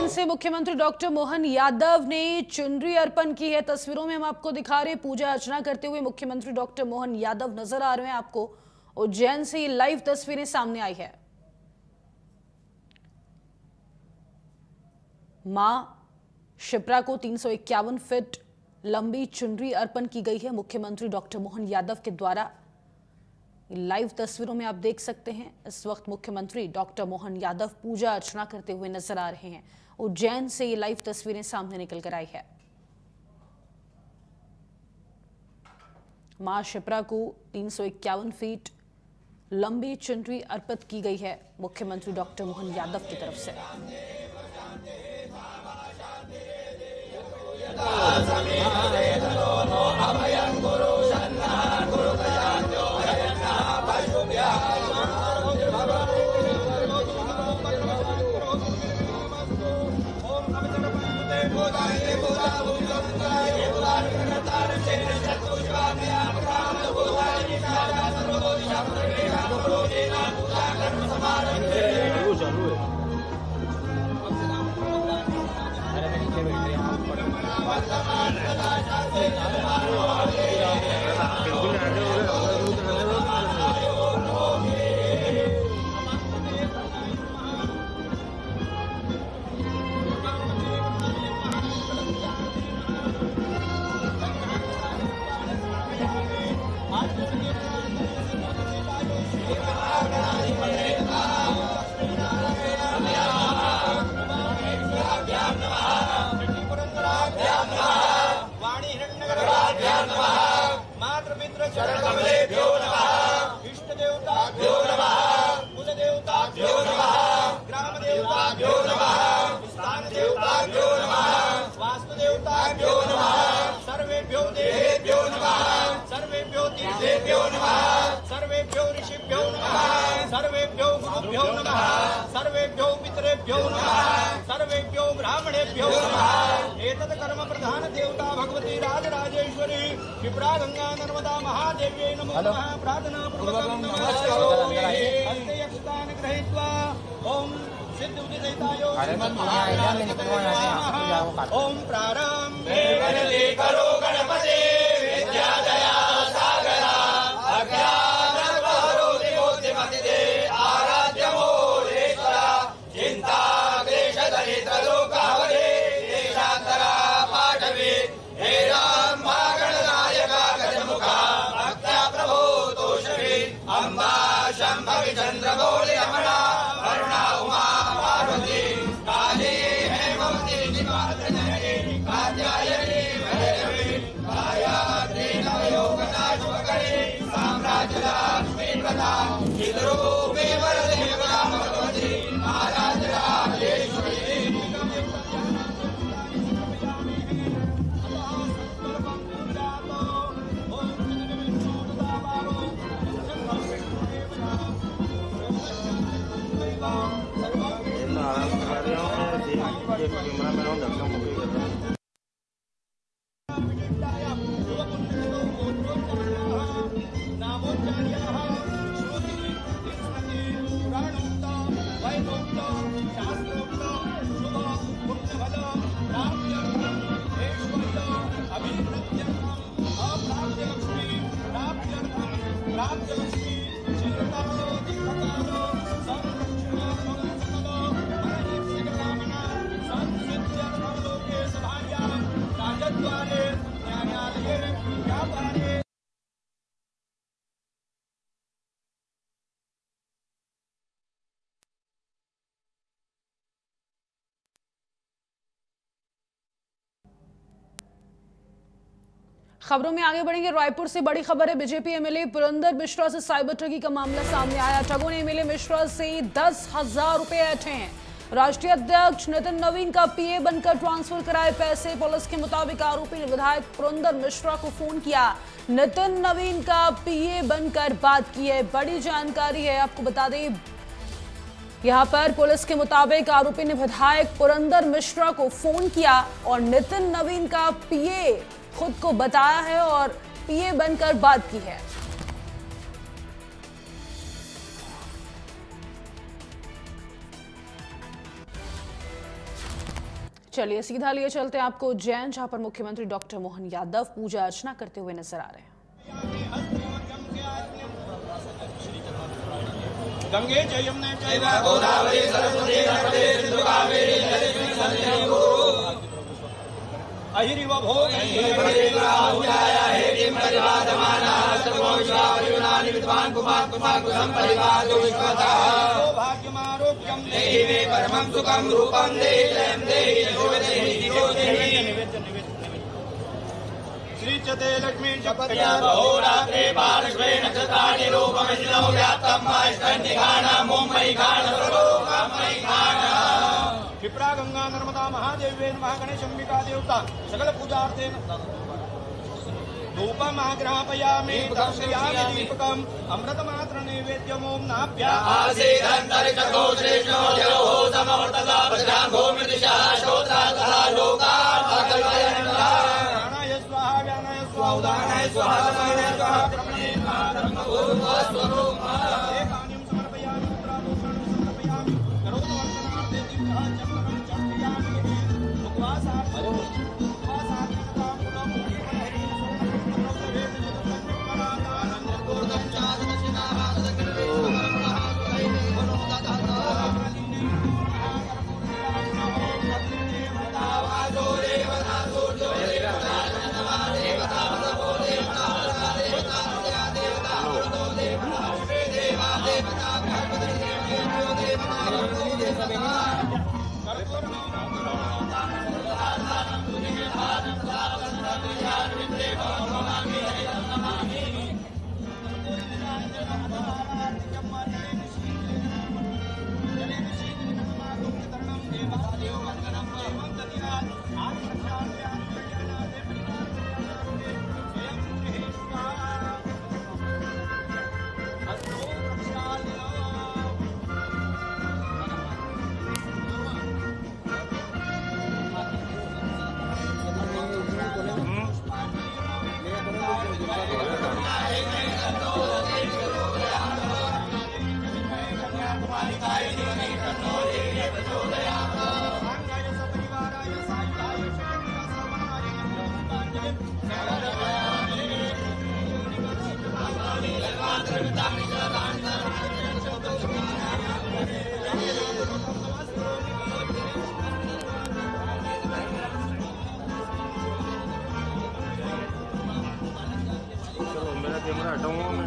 उज्जैन से मुख्यमंत्री डॉक्टर मोहन यादव ने चुनरी अर्पण की है। तस्वीरों में हम आपको दिखा रहे हैं, पूजा अर्चना करते हुए मुख्यमंत्री डॉक्टर मोहन यादव नजर आ रहे हैं आपको। उज्जैन से ये लाइव तस्वीरें सामने आई है। मां शिप्रा को 351 फीट लंबी चुनरी अर्पण की गई है मुख्यमंत्री डॉक्टर मोहन यादव के द्वारा। लाइव तस्वीरों में आप देख सकते हैं, इस वक्त मुख्यमंत्री डॉक्टर मोहन यादव पूजा अर्चना करते हुए नजर आ रहे हैं। उज्जैन से ये लाइव तस्वीरें सामने निकल कर आई है। मां शिप्रा को 351 फीट लंबी चुनरी अर्पित की गई है मुख्यमंत्री डॉक्टर मोहन यादव की तरफ से। चरणकमलेभ्यो नमः। इष्टदेवताभ्यो नमः। कुलदेवताभ्यो नमः। ग्रामदेवताभ्यो नमः। स्थानदेवताभ्यो नमः। वास्तुदेवताभ्यो नमः। सर्वेभ्यो देवेभ्यो नमः। सर्वेभ्यो तीर्थेभ्यो नमः। सर्वेभ्यो ऋषिभ्यो नमः। सर्वेभ्यो गुरुभ्यो नमः। सर्वेभ्यो पितरेभ्यो नमः। सर्वेभ्यो ब्राह्मणेभ्यो नमः। एतत् कर्म प्रधान देवता भगवती राजराजेश्वरी शिप्रा गंगा नर्मदा महादेव्यै नमो नमः। प्रार्थना पूर्वकं नमस्कारोमि। हस्ते यक्षतान गृहीत्वा ओम सिद्ध उदितायो ओम प्रारंभे वरदे करो गणपते विद्यादया सागरा अज्ञान करो दिवोतिमतिदे आराध्य मोरेश्वरा चिंता क्लेश दरिद्र लोकावरे देशान्तरा पाठवे हे राम गणनायका गजमुखा भक्त्या प्रभो तोषवे अम्बा शंभवि चंद्र गौरी रमणा वरुणा उमा पार्वती काली हेमवती निवासनये कात्यायनी भैरवी गायत्री नवयोगदा शुभकरे साम्राज्यलक्ष्मी प्रदा चिद्रूपे वरदे भगवती आराध्यराजेश्वरी खबरों में आगे बढ़ेंगे। रायपुर से बड़ी खबर है। बीजेपी एमएलए पुरंदर मिश्रा से साइबर ठगी का मामला सामने आया। ठगों ने एमएलए मिश्रा से 10,000 रुपए ऐंठे हैं। राष्ट्रीय अध्यक्ष नितिन नवीन का पीए बनकर ट्रांसफर कराए पैसे। पुलिस के मुताबिक आरोपी ने विधायक पुरंदर मिश्रा को फोन किया, नितिन नवीन का पीए बनकर बात की है। बड़ी जानकारी है, आपको बता दें यहाँ पर पुलिस के मुताबिक आरोपी ने विधायक पुरंदर मिश्रा को फोन किया और नितिन नवीन का पीए खुद को बताया है और पीए बनकर बात की है। चलिए सीधा लिए चलते हैं आपको उज्जैन, जहां पर मुख्यमंत्री डॉक्टर मोहन यादव पूजा अर्चना करते हुए नजर आ रहे हैं। गंगे च यमुने चैव गोदावरी सरस्वती नर्मदे सिंधु कावेरी जलेस्मिन् सन्निधिं कुरु। अहिरिव भोगैः परिव्राहुजाय हेतिं परिवादमानः सर्वो विश्वावयुनानि विद्वान् पुमान् पुमाकुसं परिवादो विश्वतः। सौभाग्यमारोग्यं देहि मे परमं सुखं रूपं देहि जयं देहि यशो देहि दिशो देहि। श्रीचते लक्ष्मी शपथ्या अहोरात्रे बालश्वे नक्षत्राणि रूपमशिनो व्याप्तं माष्टन्निघाणं मुम्बई घाण सर्वलोकमयि घाण। क्षिप्रा गंगा नर्मदा महादेव्ये नमः। गणेशंबिका देवता सकल पूजार्थेन धूपमाग्रापयामि दर्शयामि दीपकम् अमृतमात्र नैवेद्यं ओं नाभ्याम् आसीदन्तरिक्षगो श्रेष्ठो देवो समवर्तता प्रजां भूमिर्दिशः श्रोत्रातः लोकान् अकल्पयन्। प्राणाय स्वाहा व्यानाय स्वाहा उदानाय स्वाहा समानाय स्वाहा ब्रह्मणे स्वाहा ब्रह्मभूर्भुवस्वरूपः। एकानिं समर्पयामि पुत्रादोषाणि समर्पयामि करोतवर्तनार्थे दिव्यः चक्रं चर्पयामि। मेरा कैमरा हटाऊंगा मैं।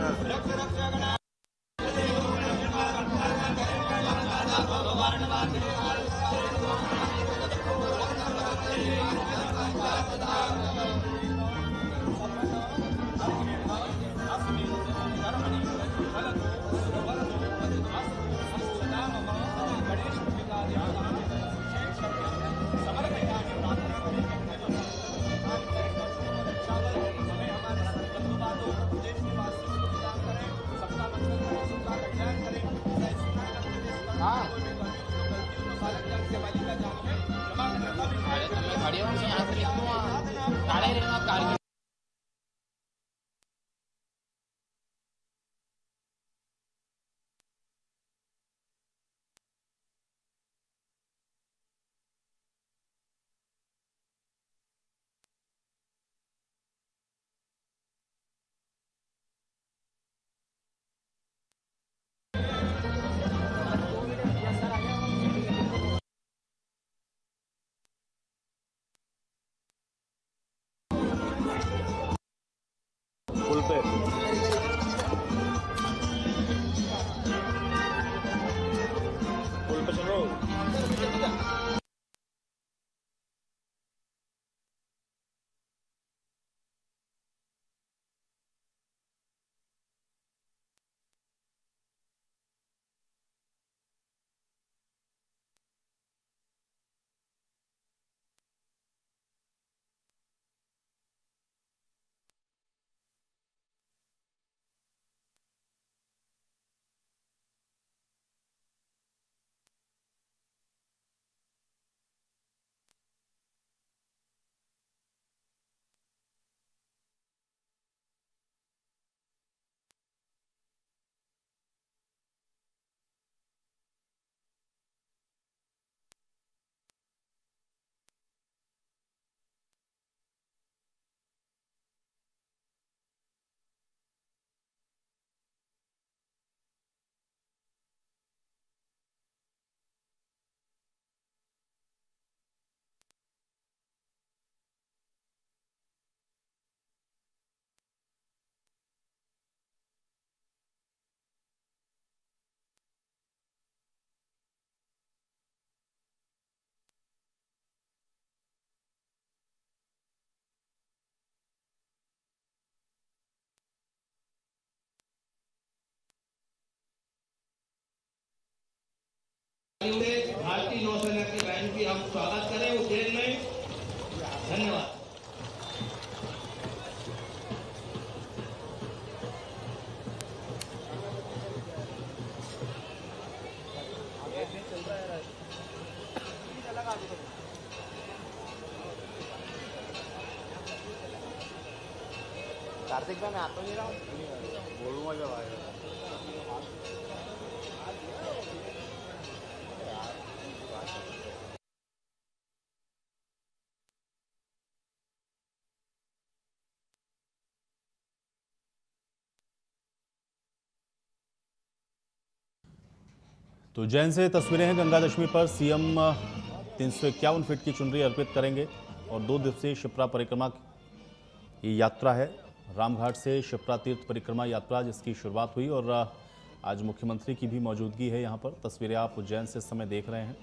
भारतीय नौसेना की बैंड की हम स्वागत करें उज्जैन में। धन्यवाद। कार्तिक भाई मैं आता नहीं रहा हूँ, बोलूँगा जब आएगा। तो उज्जैन से तस्वीरें हैं। गंगा दशमी पर सीएम 351 फीट की चुनरी अर्पित करेंगे और 2 दिवसीय शिप्रा परिक्रमा की यात्रा है। रामघाट से शिप्रा तीर्थ परिक्रमा यात्रा जिसकी शुरुआत हुई और आज मुख्यमंत्री की भी मौजूदगी है यहाँ पर। तस्वीरें आप उज्जैन से इस समय देख रहे हैं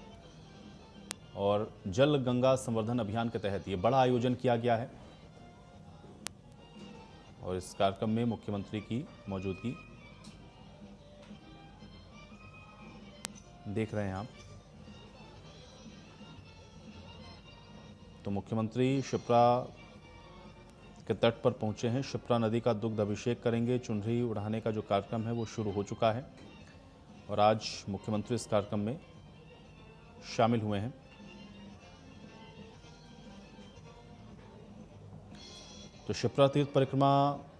और जल गंगा संवर्धन अभियान के तहत ये बड़ा आयोजन किया गया है और इस कार्यक्रम में मुख्यमंत्री की मौजूदगी देख रहे हैं आप। तो मुख्यमंत्री शिप्रा के तट पर पहुंचे हैं। शिप्रा नदी का दुग्ध अभिषेक करेंगे। चुनरी उड़ाने का जो कार्यक्रम है वो शुरू हो चुका है और आज मुख्यमंत्री इस कार्यक्रम में शामिल हुए हैं। तो शिप्रा तीर्थ परिक्रमा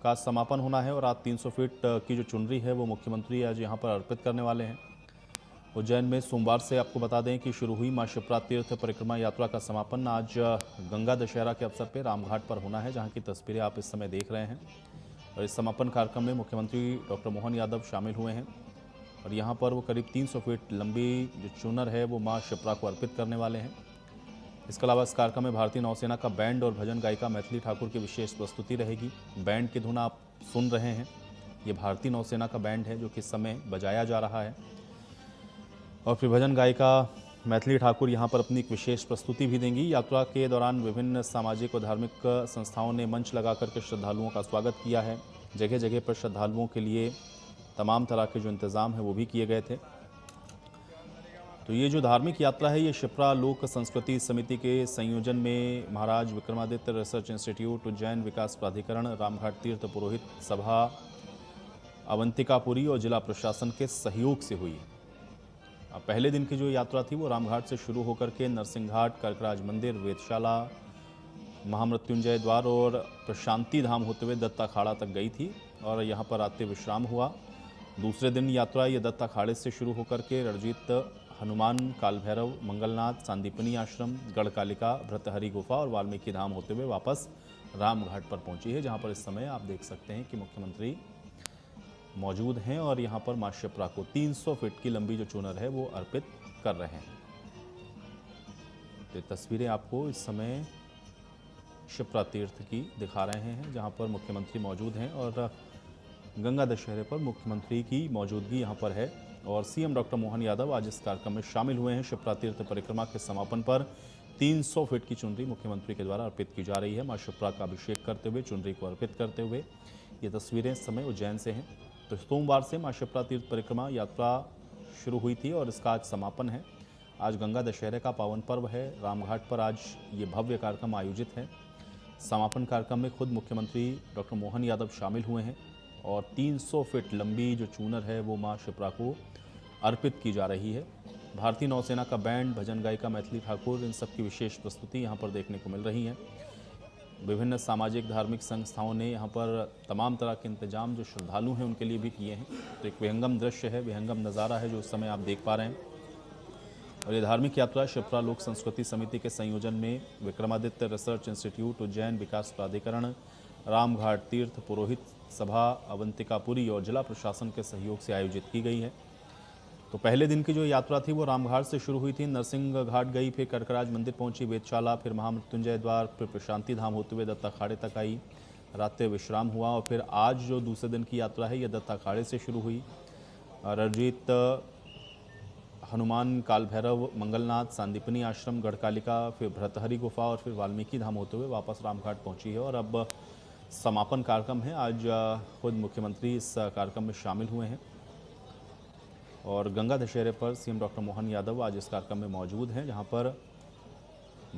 का समापन होना है और आज 300 फीट की जो चुनरी है वो मुख्यमंत्री आज यहाँ पर अर्पित करने वाले हैं। उज्जैन में सोमवार से आपको बता दें कि शुरू हुई मां शिप्रा तीर्थ परिक्रमा यात्रा का समापन आज गंगा दशहरा के अवसर पर रामघाट पर होना है, जहां की तस्वीरें आप इस समय देख रहे हैं। और इस समापन कार्यक्रम में मुख्यमंत्री डॉक्टर मोहन यादव शामिल हुए हैं और यहां पर वो करीब 300 फीट लंबी जो चूनर है वो मां शिप्रा को अर्पित करने वाले हैं। इसके अलावा इस कार्यक्रम में भारतीय नौसेना का बैंड और भजन गायिका मैथिली ठाकुर की विशेष प्रस्तुति रहेगी। बैंड की धुन आप सुन रहे हैं, ये भारतीय नौसेना का बैंड है जो कि इस समय बजाया जा रहा है और फिर भजन गायिका मैथिली ठाकुर यहाँ पर अपनी एक विशेष प्रस्तुति भी देंगी। यात्रा के दौरान विभिन्न सामाजिक और धार्मिक संस्थाओं ने मंच लगा करके श्रद्धालुओं का स्वागत किया है। जगह जगह पर श्रद्धालुओं के लिए तमाम तरह के जो इंतज़ाम है वो भी किए गए थे। तो ये जो धार्मिक यात्रा है ये शिप्रा लोक संस्कृति समिति के संयोजन में महाराज विक्रमादित्य रिसर्च इंस्टीट्यूट, उज्जैन विकास प्राधिकरण, रामघाट तीर्थ पुरोहित सभा, अवंतिकापुरी और जिला प्रशासन के सहयोग से हुई। अब पहले दिन की जो यात्रा थी वो रामघाट से शुरू होकर के नरसिंहघाट, कर्कराज मंदिर, वेदशाला, महामृत्युंजय द्वार और प्रशांति धाम होते हुए दत्त अखाड़ा तक गई थी और यहाँ पर रात्रि विश्राम हुआ। दूसरे दिन यात्रा ये दत्त अखाड़े से शुरू होकर के रणजीत हनुमान, काल भैरव, मंगलनाथ, सांदीपनी आश्रम, गढ़कालिका, भृतहरि गुफा और वाल्मीकि धाम होते हुए वापस रामघाट पर पहुंची है, जहां पर इस समय आप देख सकते हैं कि मुख्यमंत्री मौजूद हैं और यहां पर मां शिप्रा को 300 फीट की लंबी जो चूनर है वो अर्पित कर रहे हैं। तो तस्वीरें आपको इस समय शिप्रा तीर्थ की दिखा रहे हैं जहां पर मुख्यमंत्री मौजूद हैं और गंगा दशहरे पर मुख्यमंत्री की मौजूदगी यहां पर है और सीएम डॉक्टर मोहन यादव आज इस कार्यक्रम में शामिल हुए हैं। शिप्रा तीर्थ परिक्रमा के समापन पर 300 फीट की चुनरी मुख्यमंत्री के द्वारा अर्पित की जा रही है। मां शिप्रा का अभिषेक करते हुए, चुनरी को अर्पित करते हुए ये तस्वीरें इस समय उज्जैन से हैं। तो सोमवार से मां शिप्रा तीर्थ परिक्रमा यात्रा शुरू हुई थी और इसका आज समापन है। आज गंगा दशहरे का पावन पर्व है। रामघाट पर आज ये भव्य कार्यक्रम आयोजित है। समापन कार्यक्रम में खुद मुख्यमंत्री डॉक्टर मोहन यादव शामिल हुए हैं और 300 फीट लंबी जो चूनर है वो मां शिप्रा को अर्पित की जा रही है। भारतीय नौसेना का बैंड, भजन गायिका मैथिली ठाकुर, इन सब की विशेष प्रस्तुति यहाँ पर देखने को मिल रही है। विभिन्न सामाजिक धार्मिक संस्थाओं ने यहाँ पर तमाम तरह के इंतजाम जो श्रद्धालु हैं उनके लिए भी किए हैं। तो एक विहंगम दृश्य है, विहंगम नज़ारा है जो उस समय आप देख पा रहे हैं। और ये धार्मिक यात्रा शिप्रा लोक संस्कृति समिति के संयोजन में विक्रमादित्य रिसर्च इंस्टीट्यूट, उज्जैन विकास प्राधिकरण, रामघाट तीर्थ पुरोहित सभा, अवंतिकापुरी और जिला प्रशासन के सहयोग से आयोजित की गई है। तो पहले दिन की जो यात्रा थी वो रामघाट से शुरू हुई थी, नरसिंह घाट गई, फिर कर्कराज मंदिर पहुंची, वेदशाला, फिर महामृत्युंजय द्वार, फिर प्रशांति धाम होते हुए दत्त अखाड़े तक आई, रात्रि विश्राम हुआ और फिर आज जो दूसरे दिन की यात्रा है ये दत्त अखाड़े से शुरू हुई। रणजीत हनुमान, काल भैरव, मंगलनाथ, सांदीपनी आश्रम, गढ़कालिका, फिर भृतहरि गुफा और फिर वाल्मीकि धाम होते हुए वापस रामघाट पहुंची है और अब समापन कार्यक्रम है। आज खुद मुख्यमंत्री इस कार्यक्रम में शामिल हुए हैं और गंगा दशहरे पर सीएम डॉक्टर मोहन यादव आज इस कार्यक्रम में मौजूद हैं, जहां पर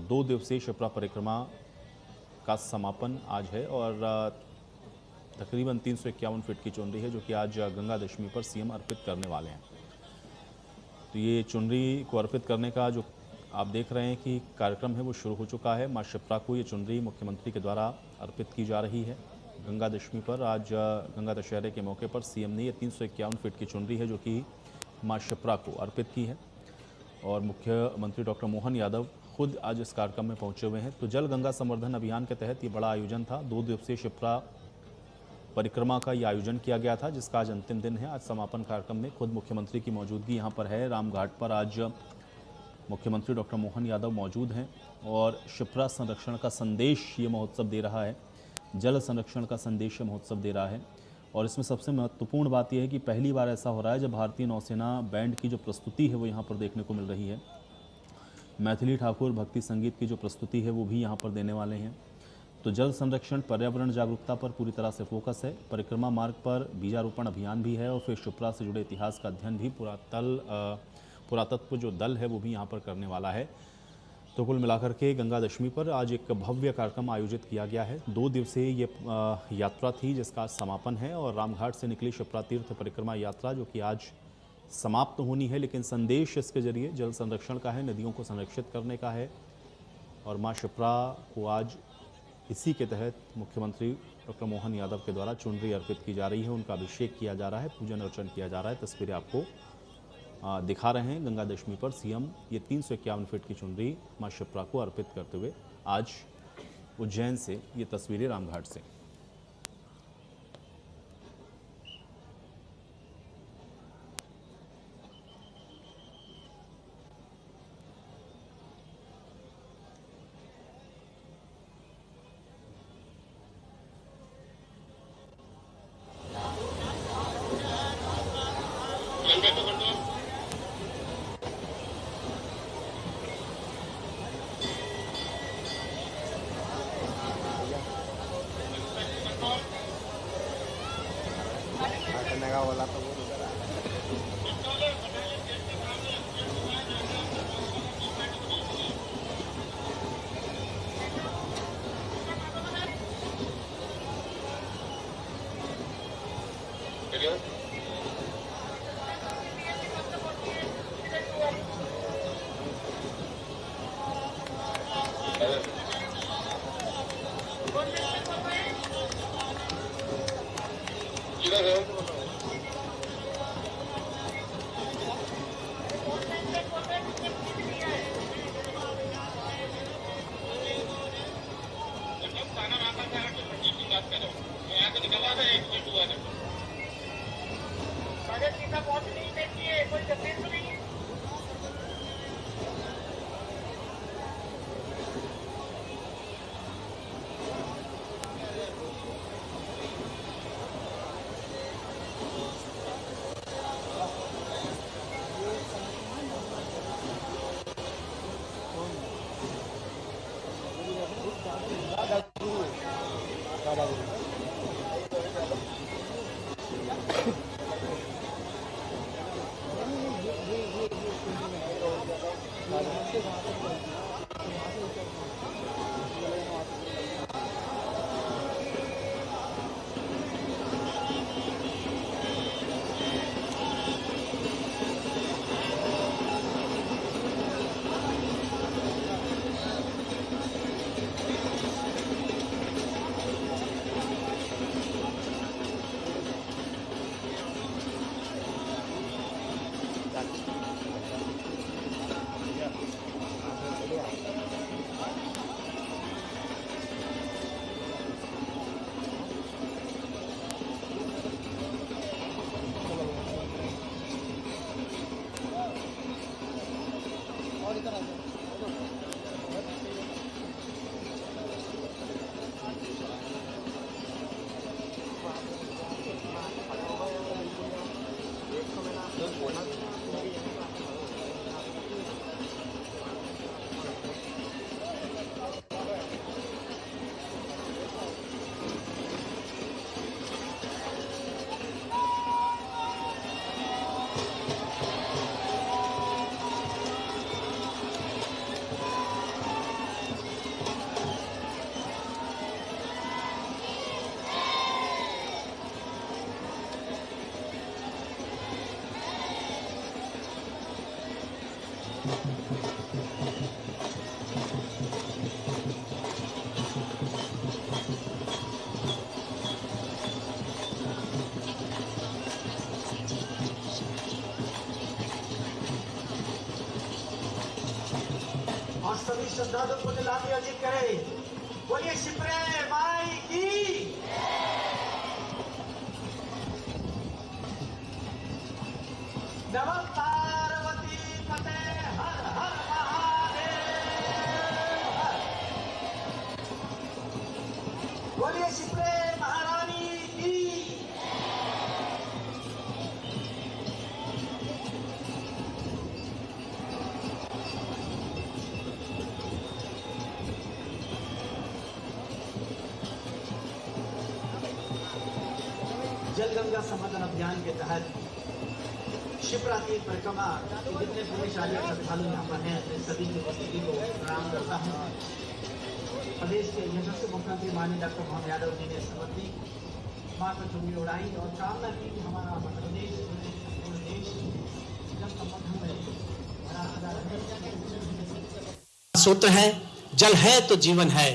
2 दिवसीय शिप्रा परिक्रमा का समापन आज है और तकरीबन 351 फीट की चुनरी है जो कि आज गंगा दशमी पर सीएम अर्पित करने वाले हैं। तो ये चुनरी को अर्पित करने का जो आप देख रहे हैं कि कार्यक्रम है वो शुरू हो चुका है। मां शिप्रा को ये चुनरी मुख्यमंत्री के द्वारा अर्पित की जा रही है। गंगा दशमी पर आज गंगा दशहरे के मौके पर सीएम ने ये 351 फीट की चुनरी है जो कि मां शिप्रा को अर्पित की है और मुख्यमंत्री डॉक्टर मोहन यादव खुद आज इस कार्यक्रम में पहुंचे हुए हैं। तो जल गंगा संवर्धन अभियान के तहत ये बड़ा आयोजन था। 2 दिवसीय शिप्रा परिक्रमा का ये आयोजन किया गया था जिसका आज अंतिम दिन है। आज समापन कार्यक्रम में खुद मुख्यमंत्री की मौजूदगी यहाँ पर है। रामघाट पर आज मुख्यमंत्री डॉक्टर मोहन यादव मौजूद हैं और शिप्रा संरक्षण का संदेश ये महोत्सव दे रहा है, जल संरक्षण का संदेश ये महोत्सव दे रहा है। और इसमें सबसे महत्वपूर्ण बात यह है कि पहली बार ऐसा हो रहा है जब भारतीय नौसेना बैंड की जो प्रस्तुति है वो यहाँ पर देखने को मिल रही है। मैथिली ठाकुर भक्ति संगीत की जो प्रस्तुति है वो भी यहाँ पर देने वाले हैं। तो जल संरक्षण पर्यावरण जागरूकता पर पूरी तरह से फोकस है। परिक्रमा मार्ग पर बीजारोपण अभियान भी है और फिर शिप्रा से जुड़े इतिहास का अध्ययन भी पुरातत्व जो दल है वो भी यहाँ पर करने वाला है। तो कुल मिलाकर के गंगा दशमी पर आज एक भव्य कार्यक्रम आयोजित किया गया है। 2 दिवसीय ये यात्रा थी जिसका आज समापन है और रामघाट से निकली शिप्रा तीर्थ परिक्रमा यात्रा जो कि आज समाप्त होनी है, लेकिन संदेश इसके जरिए जल संरक्षण का है, नदियों को संरक्षित करने का है। और मां शिप्रा को आज इसी के तहत मुख्यमंत्री डॉक्टर मोहन यादव के द्वारा चुनरी अर्पित की जा रही है, उनका अभिषेक किया जा रहा है, पूजन अर्चन किया जा रहा है। तस्वीरें आपको दिखा रहे हैं। गंगा दशमी पर सीएम ये 351 फीट की चुनरी मां शिप्रा को अर्पित करते हुए आज उज्जैन से ये तस्वीरें रामघाट से। वाला तो वो सभी श्रद्धालुओं को लाके अर्जित करें। बोलिए शिप्रे माई की। नमः पार्वती पते हर हर महादेव हर। बोलिए शिप्रे महारानी की। जल गंगा संवर्धन अभियान के तहत शिप्रा तीर्थ परिक्रमा के जितने पुण्यशाली श्रद्धालु यहाँ पर हैं, मैं सभी की उपस्थिति को प्रणाम करता हूँ। प्रदेश के यशस्वी मुख्यमंत्री माननीय डॉक्टर मोहन यादव जी ने समर्थी मां पर चुंगी उड़ाई और कामना की कि हमारा मध्य प्रदेश पूरे देश जल संवर्धन में बड़ा सूत्र है, जल है तो जीवन है।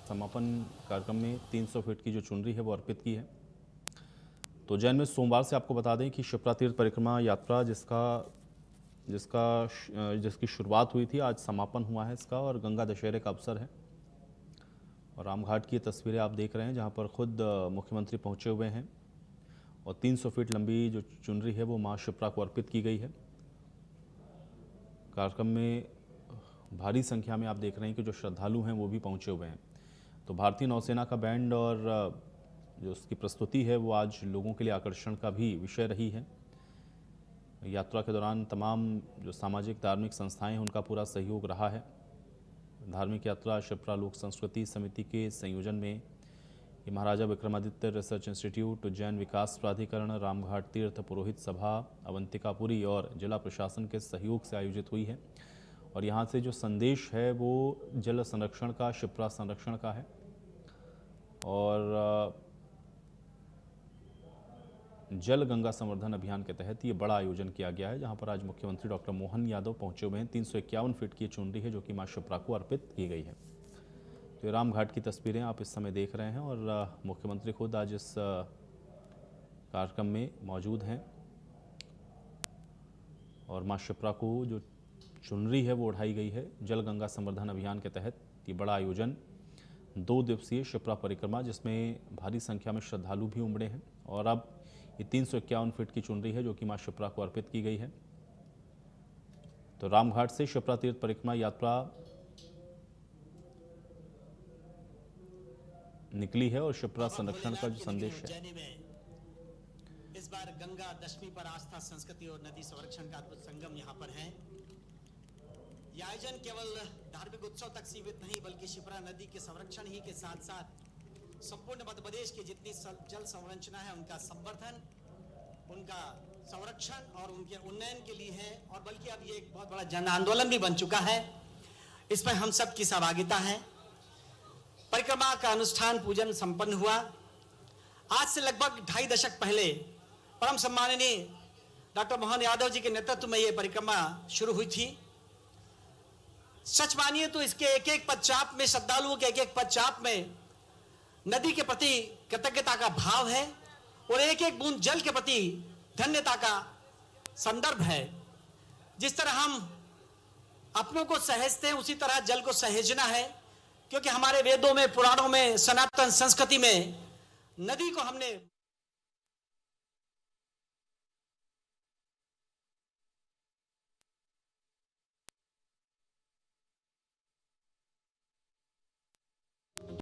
समापन कार्यक्रम में 300 फीट की जो चुनरी है वो अर्पित की है। तो उज्जैन में सोमवार से आपको बता दें कि शिप्रा तीर्थ परिक्रमा यात्रा जिसकी शुरुआत हुई थी, आज समापन हुआ है इसका और गंगा दशहरे का अवसर है। और रामघाट की तस्वीरें आप देख रहे हैं जहां पर खुद मुख्यमंत्री पहुंचे हुए हैं और 300 फीट लंबी जो चुनरी है वो मां शिप्रा को अर्पित की गई है। कार्यक्रम में भारी संख्या में आप देख रहे हैं कि जो श्रद्धालु हैं वो भी पहुंचे हुए हैं। तो भारतीय नौसेना का बैंड और जो उसकी प्रस्तुति है वो आज लोगों के लिए आकर्षण का भी विषय रही है। यात्रा के दौरान तमाम जो सामाजिक धार्मिक संस्थाएं हैं उनका पूरा सहयोग रहा है। धार्मिक यात्रा शिप्रा लोक संस्कृति समिति के संयोजन में ये महाराजा विक्रमादित्य रिसर्च इंस्टीट्यूट, उज्जैन विकास प्राधिकरण, रामघाट तीर्थ पुरोहित सभा, अवंतिकापुरी और जिला प्रशासन के सहयोग से आयोजित हुई है। और यहाँ से जो संदेश है वो जल संरक्षण का, शिप्रा संरक्षण का है। और जल गंगा संवर्धन अभियान के तहत ये बड़ा आयोजन किया गया है, जहाँ पर आज मुख्यमंत्री डॉक्टर मोहन यादव पहुंचे हुए हैं। 351 फीट की चुनरी है जो कि मां शिप्रा को अर्पित की गई है। तो ये रामघाट की तस्वीरें आप इस समय देख रहे हैं और मुख्यमंत्री खुद आज इस कार्यक्रम में मौजूद हैं और मां शिप्रा को जो चुनरी है वो उठाई गई है। जल गंगा संवर्धन अभियान के तहत ये बड़ा आयोजन 2 दिवसीय शिप्रा परिक्रमा, जिसमें भारी संख्या में श्रद्धालु भी उमड़े हैं। और अब ये 351 फीट की चुनरी है जो कि मां शिप्रा को अर्पित की गई है। तो रामघाट से शिप्रा तीर्थ परिक्रमा यात्रा निकली है और शिप्रा संरक्षण का जो संदेश है। इस बार गंगा दशमी पर आस्था, संस्कृति और नदी संरक्षण का अद्भुत संगम यहाँ पर है। यह आयोजन केवल धार्मिक उत्सव तक सीमित नहीं बल्कि शिप्रा नदी के संरक्षण ही के साथ साथ संपूर्ण मध्य प्रदेश की जितनी जल संरचना है उनका संवर्धन, उनका संरक्षण और उनके उन्नयन के लिए है। और बल्कि अब ये एक बहुत बड़ा जन आंदोलन भी बन चुका है। इस पर हम सब की सहभागिता है। परिक्रमा का अनुष्ठान पूजन संपन्न हुआ। आज से लगभग 2.5 दशक पहले परम सम्माननीय डॉक्टर मोहन यादव जी के नेतृत्व में यह परिक्रमा शुरू हुई थी। सच मानिए तो इसके एक एक पदचाप में, श्रद्धालुओं के एक एक पदचाप में नदी के प्रति कृतज्ञता का भाव है और एक एक बूंद जल के प्रति धन्यता का संदर्भ है। जिस तरह हम अपनों को सहेजते हैं उसी तरह जल को सहेजना है, क्योंकि हमारे वेदों में, पुराणों में, सनातन संस्कृति में नदी को हमने